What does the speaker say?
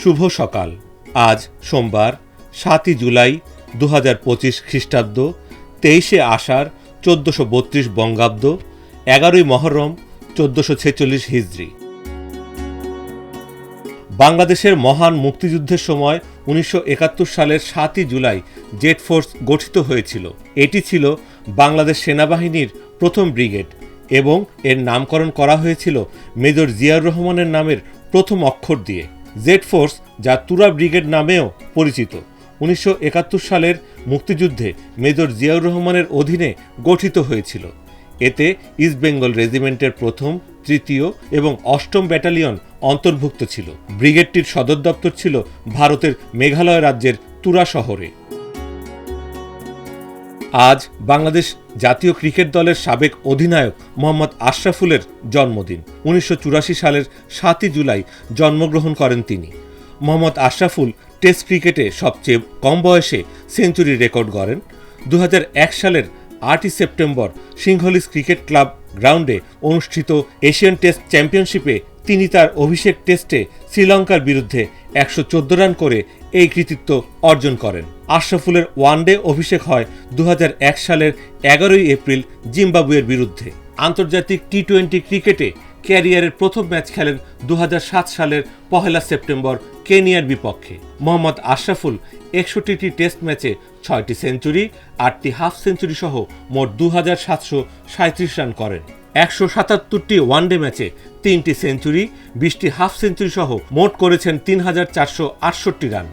শুভ সকাল। আজ সোমবার 7 জুলাই 2025 খ্রিস্টাব্দ, 23 আষাঢ় 1432 বঙ্গাব্দ, 11 মহররম 1446 হিজরি। বাংলাদেশের মহান মুক্তিযুদ্ধের সময় 1971 সালের 7 জুলাই জেড ফোর্স গঠিত হয়েছিল। এটি ছিল বাংলাদেশ সেনাবাহিনীর প্রথম ব্রিগেড এবং এর নামকরণ করা হয়েছিল মেজর জিয়াউর রহমানের নামের প্রথম অক্ষর দিয়ে। জেড ফোর্স, যা তুরা ব্রিগেড নামেও পরিচিত, 1971 সালের মুক্তিযুদ্ধে মেজর জিয়াউর রহমানের অধীনে গঠিত হয়েছিল। এতে ইস্ট বেঙ্গল রেজিমেন্টের প্রথম, তৃতীয় এবং অষ্টম ব্যাটালিয়ন অন্তর্ভুক্ত ছিল। ব্রিগেডটির সদর দপ্তর ছিল ভারতের মেঘালয় রাজ্যের তুরা শহরে। আজ বাংলাদেশ জাতীয় ক্রিকেট দলের সাবেক অধিনায়ক মোহাম্মদ আশরাফুলের জন্মদিন। 1984 সালের 7 জুলাই জন্মগ্রহণ করেন তিনি। মোহাম্মদ আশরাফুল টেস্ট ক্রিকেটে সবচেয়ে কম বয়সে সেঞ্চুরি রেকর্ড গড়েন। 2001 সালের 8 সেপ্টেম্বর সিংহলিজ ক্রিকেট ক্লাব গ্রাউন্ডে অনুষ্ঠিত এশিয়ান টেস্ট চ্যাম্পিয়নশিপে তিনি তার অভিষেক টেস্টে শ্রীলঙ্কার বিরুদ্ধে 114 রান করে এই কৃতিত্ব অর্জন করেন। আশরাফুলের ওয়ানডে অভিষেক হয় 2001 সালের 11 এপ্রিল জিম্বাবুয়ের বিরুদ্ধে। আন্তর্জাতিক টি-20 ক্রিকেটে ক্যারিয়ারের প্রথম ম্যাচ খেলেন 2007 সালের 1 সেপ্টেম্বর কেনিয়ার বিপক্ষে। মোহাম্মদ আশরাফুল 61টি টেস্ট ম্যাচে 6টি সেঞ্চুরি, 8টি হাফ সেঞ্চুরি সহ মোট 2737 রান করেন। 177টি ওয়ানডে ম্যাচে 3টি সেঞ্চুরি, 20টি হাফ সেঞ্চুরি সহ মোট করেছেন 3468 রান।